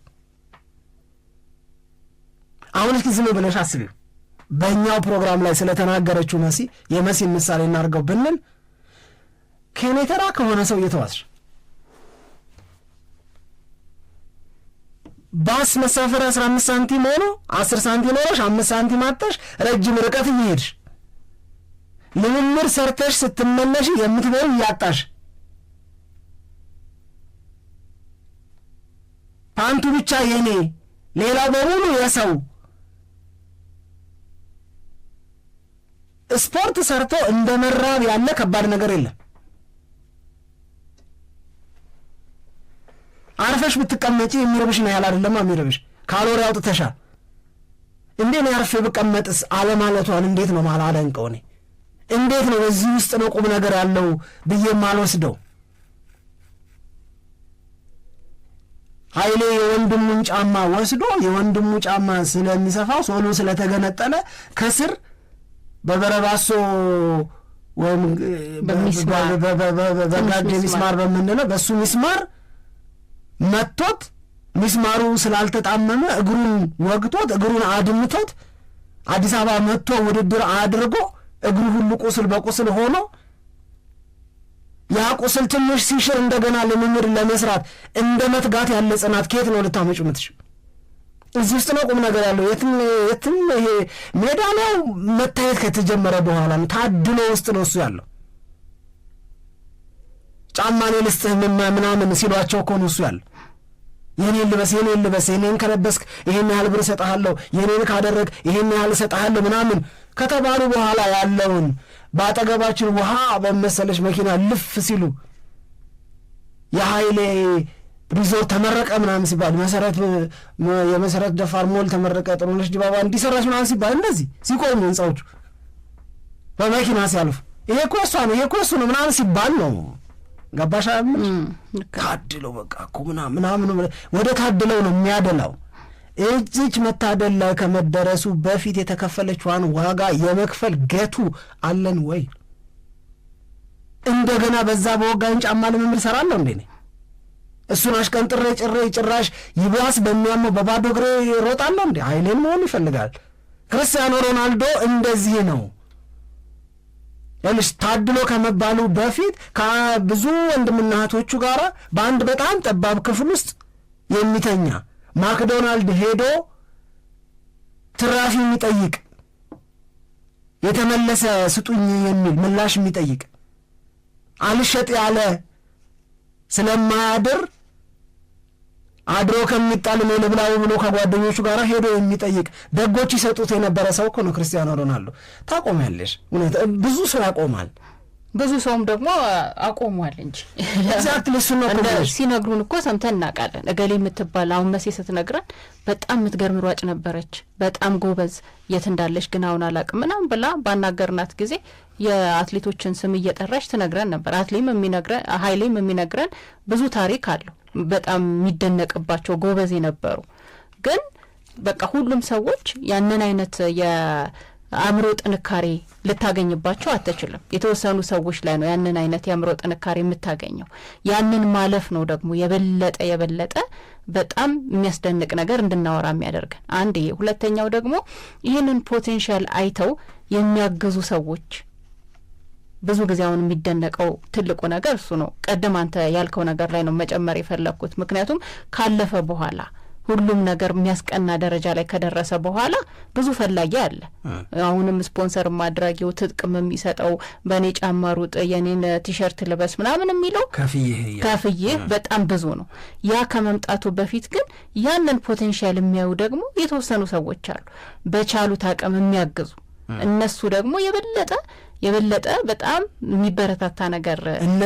አሁን እስኪ ዝም ብለሽ አስቢው። በእኛው ፕሮግራም ላይ ስለተናገረችው መሲ የመሲን ምሳሌ እናርገው ብንል ከኔ ተራ ከሆነ ሰው እየተዋስሽ ባስ መሳፈር 15 ሳንቲም ሆኖ 10 ሳንቲም ሆኖሽ 5 ሳንቲም አጥተሽ ረጅም ርቀት እየሄድሽ ልምምድ ሰርተሽ ስትመለሽ የምትበይው እያጣሽ ፓንቱ ብቻ የኔ ሌላው በሙሉ የሰው ስፖርት ሰርቶ እንደ መራብ ያለ ከባድ ነገር የለም። አርፈሽ ብትቀመጪ የሚረብሽ ነው ያለ አይደለም። የሚረብሽ ካሎሪ አውጥተሻል። እንዴት ነው ያርፌ ብቀመጥስ አለማለቷን እንዴት ነው ማላደንቀው? እኔ እንዴት ነው በዚህ ውስጥ ነው ቁም ነገር ያለው ብዬ ማልወስደው? ኃይሌ የወንድሙን ጫማ ወስዶ የወንድሙ ጫማ ስለሚሰፋው ሶሉ ስለተገነጠለ ከስር በበረባሶ ወይም በጋዴ ሚስማር በምንለው በሱ ሚስማር መቶት ሚስማሩ ስላልተጣመመ እግሩን ወግቶት እግሩን አድምቶት አዲስ አበባ መጥቶ ውድድር አድርጎ እግሩ ሁሉ ቁስል በቁስል ሆኖ ያ ቁስል ትንሽ ሲሽር እንደገና ልምምድ ለመስራት እንደ መትጋት ያለ ጽናት ከየት ነው ልታመጩ የምትችሉ? እዚህ ውስጥ ነው ቁም ነገር ያለው። የትም ይሄ ሜዳሊያው መታየት ከተጀመረ በኋላ ነው፣ ታድሎ ውስጥ ነው እሱ ያለው። ጫማኔ ልስጥህ ምናምን ሲሏቸው እኮ ነው እሱ ያለው። የኔን ልበስ የኔን ከለበስክ ይሄን ያህል ብር እሰጥሃለሁ፣ የኔን ካደረግ ይሄን ያህል እሰጥሃለሁ ምናምን ከተባሉ በኋላ ያለውን በአጠገባችን ውሃ በመሰለሽ መኪና ልፍ ሲሉ የኃይሌ ሪዞርት ተመረቀ ምናምን ሲባል የመሰረት ደፋር ሞል ተመረቀ ጥሩነሽ ዲባባ እንዲሰራች ምናምን ሲባል እንደዚህ ሲቆሙ ህንፃዎቹ በመኪና ሲያልፉ ይሄ እኮ እሷ ነው ይሄ እኮ እሱ ነው ምናምን ሲባል ነው ገባሻ? ታድለው በቃ እኮ ምናምን ወደ ታድለው ነው የሚያደላው። እዚች መታደል ላይ ከመደረሱ በፊት የተከፈለችዋን ዋጋ የመክፈል ገቱ አለን ወይ? እንደገና በዛ በወጋኝ ጫማ ልምምድ ሰራለሁ እንዴ? እሱን አሽቀንጥሬ ጭራሽ ይባስ በሚያመው በባዶ እግሬ ሮጣለሁ እንዴ? ኃይሌን መሆን ይፈልጋል። ክርስቲያኖ ሮናልዶ እንደዚህ ነው። ታድሎ ከመባሉ በፊት ከብዙ ወንድምና እህቶቹ ጋር በአንድ በጣም ጠባብ ክፍል ውስጥ የሚተኛ ማክዶናልድ ሄዶ ትራፊ የሚጠይቅ የተመለሰ ስጡኝ የሚል ምላሽ የሚጠይቅ አልሸጥ ያለ ስለማያድር አድሮ ከሚጣል ነው ልብላው ብሎ ከጓደኞቹ ጋር ሄዶ የሚጠይቅ ደጎች ይሰጡት የነበረ ሰው እኮ ነው ክርስቲያኖ ሮናልዶ። ታቆሚያለሽ። እውነት ብዙ ሰው ያቆማል፣ ብዙ ሰውም ደግሞ አቆሟል እንጂ ኤግዛክትሊ እሱ ነው ሲነግሩን እኮ ሰምተን እናውቃለን። እገሌ የምትባል አሁን መሴ ስትነግረን በጣም የምትገርም ሯጭ ነበረች፣ በጣም ጎበዝ፣ የት እንዳለች ግን አሁን አላውቅም ምናምን ብላ ባናገርናት ጊዜ የአትሌቶችን ስም እየጠራች ትነግረን ነበር። ኃይሌም የሚነግረን ብዙ ታሪክ አለው፣ በጣም የሚደነቅባቸው ጎበዝ የነበሩ ግን በቃ ሁሉም ሰዎች ያንን አይነት የአእምሮ ጥንካሬ ልታገኝባቸው አትችልም። የተወሰኑ ሰዎች ላይ ነው ያንን አይነት የአእምሮ ጥንካሬ የምታገኘው። ያንን ማለፍ ነው ደግሞ የበለጠ በጣም የሚያስደንቅ ነገር እንድናወራ የሚያደርገን አንድ። ሁለተኛው ደግሞ ይህንን ፖቴንሻል አይተው የሚያግዙ ሰዎች ብዙ ጊዜ አሁን የሚደነቀው ትልቁ ነገር እሱ ነው። ቀደም አንተ ያልከው ነገር ላይ ነው መጨመር የፈለግኩት። ምክንያቱም ካለፈ በኋላ ሁሉም ነገር የሚያስቀና ደረጃ ላይ ከደረሰ በኋላ ብዙ ፈላጊ አለ። አሁንም ስፖንሰር ማድረጊው ትጥቅም የሚሰጠው በእኔ ጫማ ሩጥ፣ የኔን ቲሸርት ልበስ ምናምን የሚለው ከፍዬ በጣም ብዙ ነው። ያ ከመምጣቱ በፊት ግን ያንን ፖቴንሻል የሚያዩ ደግሞ የተወሰኑ ሰዎች አሉ፣ በቻሉት አቅም የሚያግዙ። እነሱ ደግሞ የበለጠ በጣም የሚበረታታ ነገር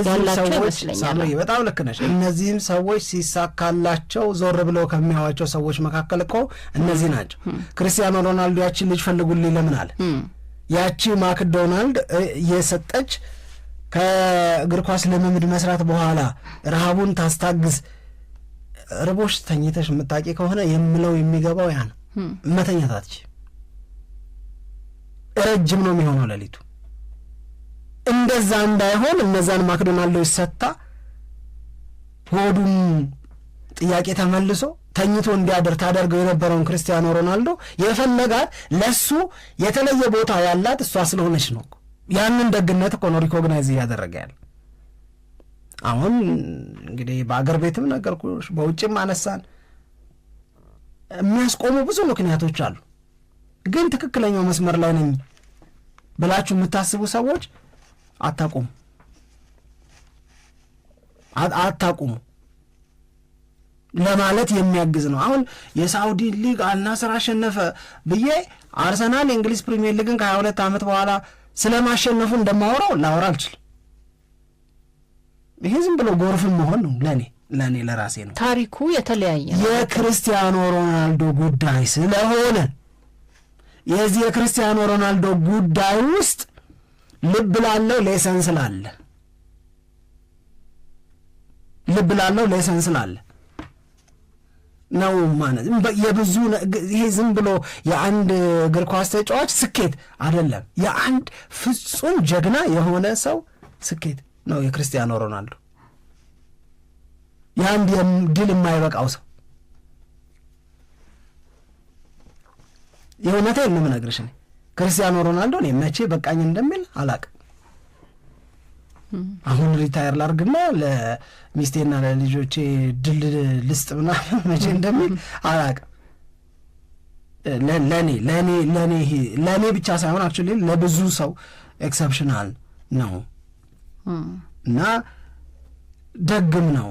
ያላቸው ይመስለኛል። በጣም ልክ ነሽ። እነዚህም ሰዎች ሲሳካላቸው ዞር ብለው ከሚያዋቸው ሰዎች መካከል እኮ እነዚህ ናቸው። ክርስቲያኖ ሮናልዶ ያቺን ልጅ ፈልጉልኝ ለምን አለ? ያቺ ማክዶናልድ የሰጠች ከእግር ኳስ ልምምድ መስራት በኋላ ረሃቡን ታስታግዝ። ርቦሽ ተኝተሽ የምታውቂ ከሆነ የምለው የሚገባው ያ ነው። መተኛታች ረጅም ነው የሚሆነው ሌሊቱ። እንደዛ እንዳይሆን እነዛን ማክዶናልዶች ሰጥታ ሆዱም ጥያቄ ተመልሶ ተኝቶ እንዲያደር ታደርገው የነበረውን ክርስቲያኖ ሮናልዶ የፈለጋት ለሱ የተለየ ቦታ ያላት እሷ ስለሆነች ነው። ያንን ደግነት እኮ ነው ሪኮግናይዝ እያደረገ ያለ። አሁን እንግዲህ በአገር ቤትም ነገርኩሽ፣ በውጭም አነሳን፣ የሚያስቆሙ ብዙ ምክንያቶች አሉ። ግን ትክክለኛው መስመር ላይ ነኝ ብላችሁ የምታስቡ ሰዎች አታቁሙ ለማለት የሚያግዝ ነው። አሁን የሳውዲ ሊግ አልናስር አሸነፈ ብዬ አርሰናል የእንግሊዝ ፕሪሚየር ሊግን ከ22 ዓመት በኋላ ስለማሸነፉ እንደማወራው ላወራ አልችልም። ይሄ ዝም ብሎ ጎርፍም መሆን ነው ለኔ ለራሴ ነው። ታሪኩ የተለያየ የክርስቲያኖ ሮናልዶ ጉዳይ ስለሆነ የዚህ የክርስቲያኖ ሮናልዶ ጉዳይ ውስጥ ልብ ላለው ሌሰን ስላለ ነው ማለት የብዙ ይሄ ዝም ብሎ የአንድ እግር ኳስ ተጫዋች ስኬት አይደለም፣ የአንድ ፍጹም ጀግና የሆነ ሰው ስኬት ነው የክርስቲያኖ ሮናልዶ። የአንድ ድል የማይበቃው ሰው የእውነቴን ነው የምነግርሽ። እኔ ክርስቲያኖ ሮናልዶ እኔ መቼ በቃኝ እንደሚል አላቅም። አሁን ሪታየር ላርግና ለሚስቴና ለልጆቼ ድል ልስጥ ምናምን መቼ እንደሚል አላቅም። ለእኔ ብቻ ሳይሆን አክቹዋሊ ለብዙ ሰው ኤክሰፕሽናል ነው እና ደግም ነው።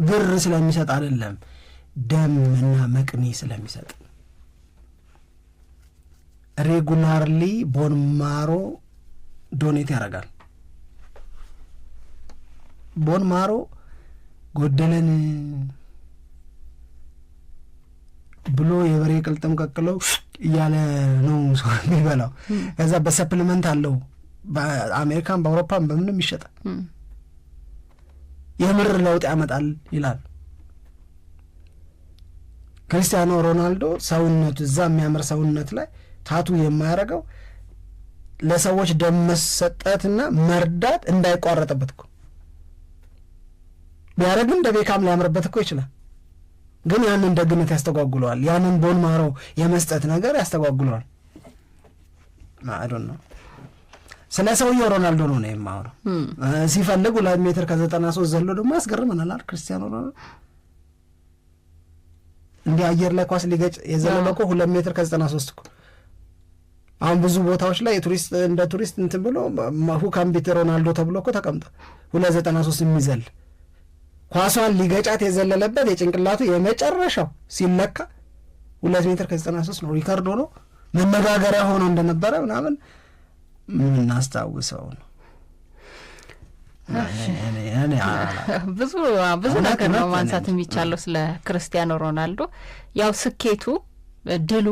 ብር ስለሚሰጥ አይደለም፣ ደምና መቅኒ ስለሚሰጥ ሬጉላርሊ ቦንማሮ ዶኔት ያደርጋል። ቦንማሮ ጎደለን ብሎ የበሬ ቅልጥም ቀቅለው እያለ ነው ሰው የሚበላው። ከዛ በሰፕሊመንት አለው በአሜሪካን በአውሮፓን በምንም ይሸጣል። የምር ለውጥ ያመጣል ይላል። ክርስቲያኖ ሮናልዶ ሰውነቱ እዛ የሚያምር ሰውነት ላይ ታቱ የማያደርገው ለሰዎች ደም መሰጠትና መርዳት እንዳይቋረጥበት እኮ ቢያደርግም እንደ ቤካም ሊያምርበት እኮ ይችላል። ግን ያንን ደግነት ያስተጓጉለዋል። ያንን ቦን ማሮ የመስጠት ነገር ያስተጓጉለዋል። አይዶን ነው ስለ ሰውየው ሮናልዶ ነው የማወራው። ሲፈልግ 2 ሜትር ከ93 ዘሎ ደግሞ ያስገርመናል አይደል? ክርስቲያኖ ሮናልዶ እንዲህ አየር ላይ ኳስ ሊገጭ የዘለለው እኮ 2 ሜትር ከ93 እኮ። አሁን ብዙ ቦታዎች ላይ ቱሪስት እንደ ቱሪስት እንትን ብሎ ሁካም ቢት ሮናልዶ ተብሎ እኮ ተቀምጧል። 293 የሚዘል ኳሷን ሊገጫት የዘለለበት የጭንቅላቱ የመጨረሻው ሲለካ 2 ሜትር ከ93 ነው። ሪካርዶ ነው መነጋገሪያ ሆኖ እንደነበረ ምናምን ምናስታውሰው ነው። ብዙ ነገር ነው ማንሳት የሚቻለው ስለ ክርስቲያኖ ሮናልዶ። ያው ስኬቱ ድሉ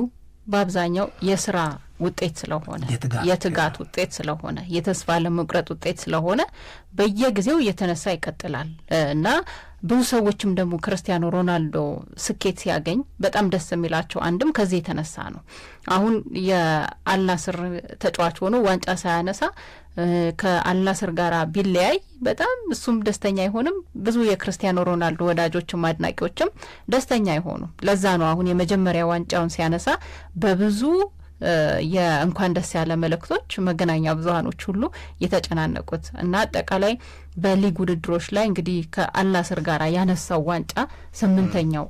በአብዛኛው የስራ ውጤት ስለሆነ የትጋት ውጤት ስለሆነ የተስፋ ለመቁረጥ ውጤት ስለሆነ በየጊዜው እየተነሳ ይቀጥላል እና ብዙ ሰዎችም ደግሞ ክርስቲያኖ ሮናልዶ ስኬት ሲያገኝ በጣም ደስ የሚላቸው አንድም ከዚህ የተነሳ ነው። አሁን የአልናስር ተጫዋች ሆኖ ዋንጫ ሳያነሳ ከአልናስር ጋር ቢለያይ በጣም እሱም ደስተኛ አይሆንም። ብዙ የክርስቲያኖ ሮናልዶ ወዳጆችም አድናቂዎችም ደስተኛ አይሆኑም። ለዛ ነው አሁን የመጀመሪያ ዋንጫውን ሲያነሳ በብዙ የእንኳን ደስ ያለ መልእክቶች መገናኛ ብዙሃኖች ሁሉ የተጨናነቁት እና አጠቃላይ በሊግ ውድድሮች ላይ እንግዲህ ከአልናስር ጋር ያነሳው ዋንጫ 8ኛው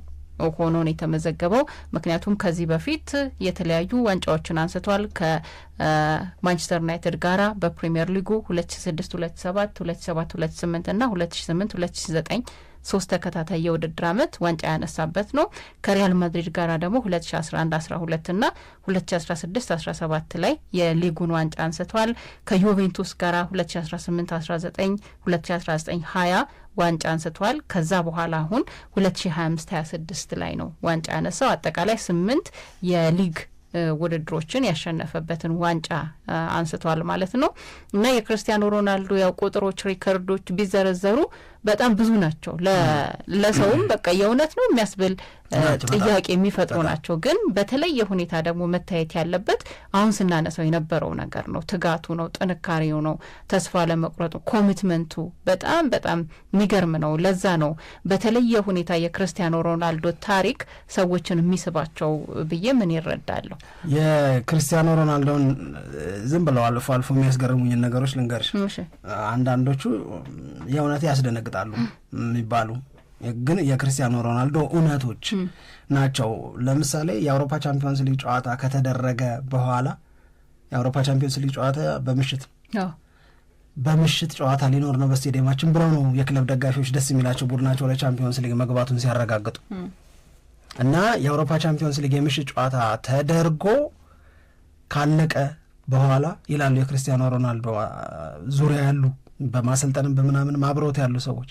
ሆኖ ነው የተመዘገበው። ምክንያቱም ከዚህ በፊት የተለያዩ ዋንጫዎችን አንስቷል ከማንቸስተር ዩናይትድ ጋራ በፕሪሚየር ሊጉ 2006 2007 2007 2008 እና 2008 2009 3 ተከታታይ የውድድር ዓመት ዋንጫ ያነሳበት ነው። ከሪያል ማድሪድ ጋራ ደግሞ 2011-12 እና 2016-17 ላይ የሊጉን ዋንጫ አንስቷል። ከዩቬንቱስ ጋራ 2018-19 2019-20 ዋንጫ አንስቷል። ከዛ በኋላ አሁን 2025-26 ላይ ነው ዋንጫ ያነሳው። አጠቃላይ 8 የሊግ ውድድሮችን ያሸነፈበትን ዋንጫ አንስቷል ማለት ነው እና የክርስቲያኖ ሮናልዶ ያው ቁጥሮች ሪከርዶች ቢዘረዘሩ በጣም ብዙ ናቸው። ለሰውም በቃ የእውነት ነው የሚያስብል ጥያቄ የሚፈጥሩ ናቸው። ግን በተለየ ሁኔታ ደግሞ መታየት ያለበት አሁን ስናነሳው የነበረው ነገር ነው። ትጋቱ ነው፣ ጥንካሬው ነው፣ ተስፋ ለመቁረጡ ኮሚትመንቱ በጣም በጣም የሚገርም ነው። ለዛ ነው በተለየ ሁኔታ የክርስቲያኖ ሮናልዶ ታሪክ ሰዎችን የሚስባቸው ብዬ ምን ይረዳለሁ። የክርስቲያኖ ሮናልዶን ዝም ብለው አልፎ አልፎ የሚያስገርሙኝን ነገሮች ልንገርሽ። አንዳንዶቹ የእውነት ያስደነግጣሉ የሚባሉ ግን የክርስቲያኖ ሮናልዶ እውነቶች ናቸው። ለምሳሌ የአውሮፓ ቻምፒዮንስ ሊግ ጨዋታ ከተደረገ በኋላ የአውሮፓ ቻምፒዮንስ ሊግ ጨዋታ በምሽት ጨዋታ ሊኖር ነው በስቴዲየማችን ብለው ነው የክለብ ደጋፊዎች ደስ የሚላቸው ቡድናቸው ለቻምፒዮንስ ሊግ መግባቱን ሲያረጋግጡ እና የአውሮፓ ቻምፒዮንስ ሊግ የምሽት ጨዋታ ተደርጎ ካለቀ በኋላ ይላሉ የክርስቲያኖ ሮናልዶ ዙሪያ ያሉ በማሰልጠንም በምናምን ማብሮት ያሉ ሰዎች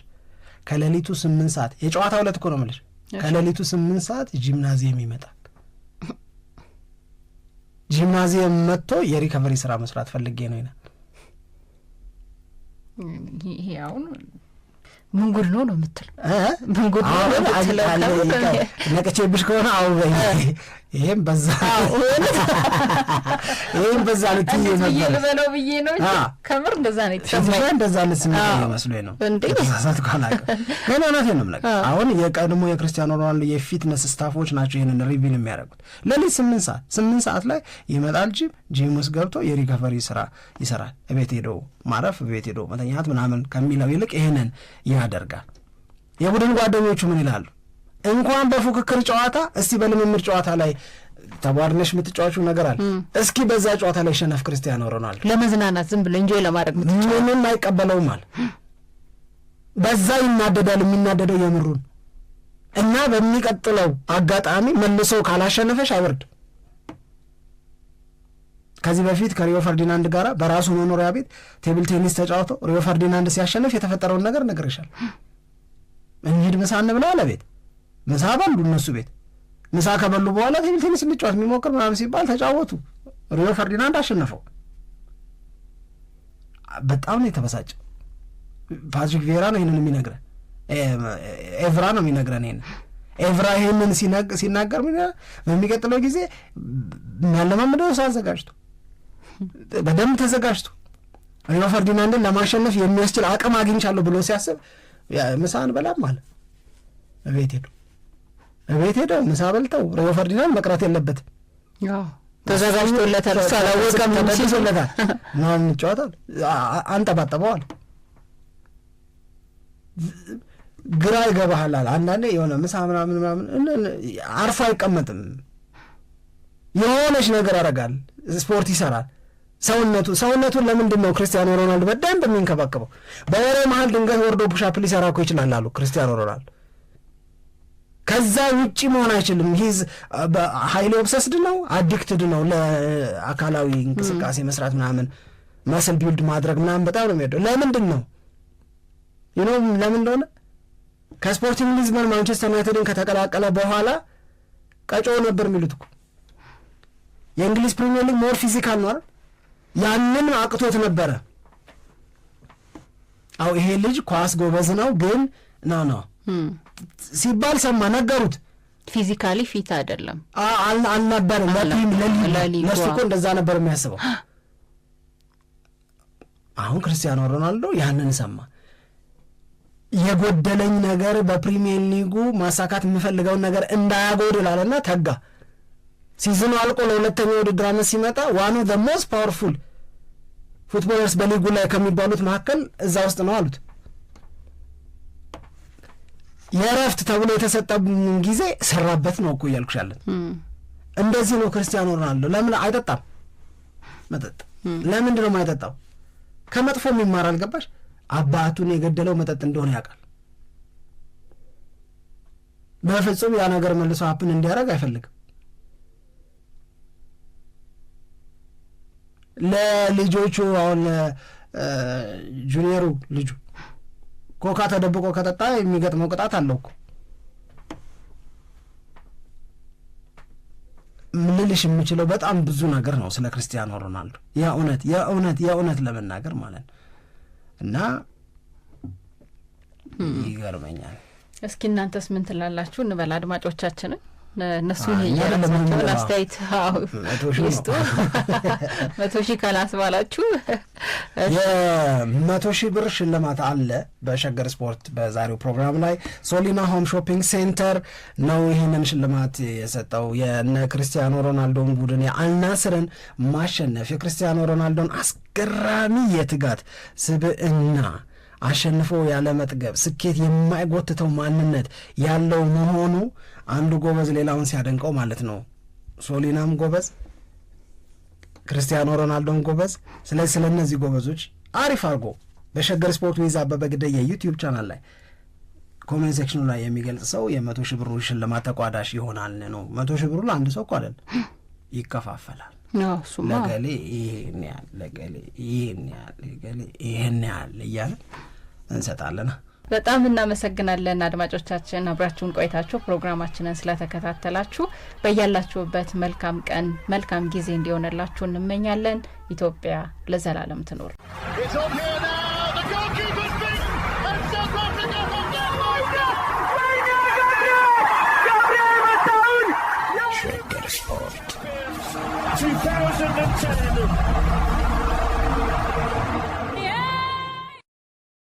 ከሌሊቱ 8 ሰዓት የጨዋታ ዕለት እኮ ነው የምልሽ ከሌሊቱ 8 ሰዓት ጂምናዚየም ይመጣል። ጂምናዚየም መጥቶ የሪከቨሪ ስራ መስራት ፈልጌ ነው ይላል። ይሄ አሁን ምን ጉድ ነው የምትል ምን ጉድ ነው ነቀቼብሽ ከሆነ በይ ይሄም በዛ ልትይ ነበር ልበለው ብዬ ነው ከምር እንደዛ ነው የተሰማኝ። እንደዛ ልስምኝ መስሎኝ ነው ተሳሳት ካላቀ ግን እውነቴን ነው የምልህ። አሁን የቀድሞ የክርስቲያኖ ሮናልዶ የፊትነስ ስታፎች ናቸው ይሄንን ሪቪል የሚያደርጉት። ለሊት 8 ሰዓት ላይ ይመጣል ጂም ውስጥ ገብቶ የሪከቨሪ ስራ ይሰራል። እቤት ሄዶ ማረፍ፣ እቤት ሄዶ መተኛት ምናምን ከሚለው ይልቅ ይሄንን ያደርጋል። የቡድን ጓደኞቹ ምን ይላሉ? እንኳን በፉክክር ጨዋታ እስቲ በልምምድ ጨዋታ ላይ ተቧድነሽ የምትጫወቹ ነገር አለ፣ እስኪ በዛ ጨዋታ ላይ ሸነፍ ክርስቲያኖ ሮናልዶ ለመዝናናት ዝም ብሎ እንጆይ ለማድረግ ምንም አይቀበለውም አለ። በዛ ይናደዳል። የሚናደደው የምሩን እና በሚቀጥለው አጋጣሚ መልሶ ካላሸነፈሽ አይወርድ። ከዚህ በፊት ከሪዮ ፈርዲናንድ ጋር በራሱ መኖሪያ ቤት ቴብል ቴኒስ ተጫውቶ ሪዮ ፈርዲናንድ ሲያሸንፍ የተፈጠረውን ነገር ነግሬሻል። እንሂድ ምሳ እንብላ አለ። ቤት ምሳ በሉ እነሱ ቤት። ምሳ ከበሉ በኋላ ቴብል ቴኒስ እንጫወት የሚሞክር ምናምን ሲባል ተጫወቱ። ሪዮ ፈርዲናንድ አሸነፈው። በጣም ነው የተበሳጨ። ፓትሪክ ቪዬራ ነው ይህንን የሚነግረን፣ ኤቭራ ነው የሚነግረን ይህንን። ኤቭራ ይህንን ሲናገር በሚቀጥለው ጊዜ የሚያለማምደው ሰው አዘጋጅቶ በደንብ ተዘጋጅቶ ሪዮ ፈርዲናንድን ለማሸነፍ የሚያስችል አቅም አግኝቻለሁ ብሎ ሲያስብ ምሳ እንበላም አለ። እቤት ሄደው ምሳ በልተው ሪዮ ፈርዲናንድ መቅረት የለበትም። ተዘጋጅቶለታል፣ ሳላወቀም ተደርሶለታል። ምናምን እንጫወታል። አንጠባጠበዋል። ግራ ይገባሃል። አንዳንዴ የሆነ ምሳ ምናምን አርፎ አይቀመጥም። የሆነች ነገር ያደርጋል፣ ስፖርት ይሰራል። ሰውነቱን ለምንድን ነው ክርስቲያኖ ሮናልዶ በደንብ የሚንከባከበው? በወሬ መሀል ድንገት ወርዶ ፑሻፕ ሊሰራ እኮ ይችላል አሉ ክርስቲያኖ ሮናልዶ። ከዛ ውጪ መሆን አይችልም። ሂዝ ሀይሊ ኦብሰስድ ነው፣ አዲክትድ ነው ለአካላዊ እንቅስቃሴ መስራት ምናምን፣ መስል ቢልድ ማድረግ ምናምን በጣም ነው የሚወደው። ለምንድን ነው ለምን እንደሆነ ከስፖርቲንግ ሊዝበን ማንቸስተር ዩናይትድን ከተቀላቀለ በኋላ ቀጮ ነበር የሚሉት እኮ። የእንግሊዝ ፕሪሚየር ሊግ ሞር ፊዚካል ነው አይደል? ያንን አቅቶት ነበረ። ይሄ ልጅ ኳስ ጎበዝ ነው ግን ነው ሲባል ሰማ፣ ነገሩት። ፊዚካሊ ፊት አይደለም አልነበረም። ለሱ እኮ እንደዛ ነበር የሚያስበው። አሁን ክርስቲያኖ ሮናልዶ ያንን ሰማ። የጎደለኝ ነገር በፕሪሚየር ሊጉ ማሳካት የምፈልገውን ነገር እንዳያጎድል አለና ተጋ። ሲዝኑ አልቆ ለሁለተኛው ውድድር ዓመት ሲመጣ ዋን ኦፍ ዘ ሞስት ፓወርፉል ፉትቦለርስ በሊጉ ላይ ከሚባሉት መካከል እዛ ውስጥ ነው አሉት። የእረፍት ተብሎ የተሰጠ ጊዜ ሰራበት ነው እኮ እያልኩሻለን። እንደዚህ ነው ክርስቲያኖ ሮናልዶ። ለምን አይጠጣም? መጠጥ ለምንድን ነው የማይጠጣው? ከመጥፎም ይማራል። ገባሽ? አባቱን የገደለው መጠጥ እንደሆነ ያውቃል። በፍጹም ያ ነገር መልሶ ሀፕን እንዲያደርግ አይፈልግም። ለልጆቹ አሁን ጁኒየሩ ልጁ ኮካ ተደብቆ ከጠጣ የሚገጥመው ቅጣት አለው እኮ። ምልልሽ የምችለው በጣም ብዙ ነገር ነው ስለ ክርስቲያኖ ሮናልዶ የእውነት ለመናገር ማለት ነው። እና ይገርመኛል። እስኪ እናንተስ ምን ትላላችሁ እንበል አድማጮቻችንን። እነሱ የራሳቸውን አስተያየት ይስጡ። 100,000 ካላስባላችሁ 100,000 ብር ሽልማት አለ በሸገር ስፖርት በዛሬው ፕሮግራም ላይ። ሶሊና ሆም ሾፒንግ ሴንተር ነው ይህንን ሽልማት የሰጠው። የነ ክርስቲያኖ ሮናልዶን ቡድን የአልናስርን ማሸነፍ የክርስቲያኖ ሮናልዶን አስገራሚ የትጋት ስብዕና አሸንፎ ያለ መጥገብ ስኬት የማይጎትተው ማንነት ያለው መሆኑ አንዱ ጎበዝ ሌላውን ሲያደንቀው ማለት ነው። ሶሊናም ጎበዝ፣ ክርስቲያኖ ሮናልዶም ጎበዝ። ስለዚህ ስለ እነዚህ ጎበዞች አሪፍ አድርጎ በሸገር ስፖርት ዊዝ አበበ ግደይ የዩቲዩብ ቻናል ላይ ኮሜንት ሴክሽኑ ላይ የሚገልጽ ሰው የ100,000 ብሩ ሽልማት ተቋዳሽ ይሆናል ነው። 100,000 ብሩ ለአንድ ሰው እኮ አይደል፣ ይከፋፈላል። ለገሌ ይሄን ያህል፣ ለገሌ ይሄን ያህል፣ ለገሌ ይሄን ያህል እያለ እንሰጣለና በጣም እናመሰግናለን አድማጮቻችን አብራችሁን ቆይታችሁ ፕሮግራማችንን ስለተከታተላችሁ በያላችሁበት መልካም ቀን መልካም ጊዜ እንዲሆንላችሁ እንመኛለን። ኢትዮጵያ ለዘላለም ትኖር። Share Sport 2010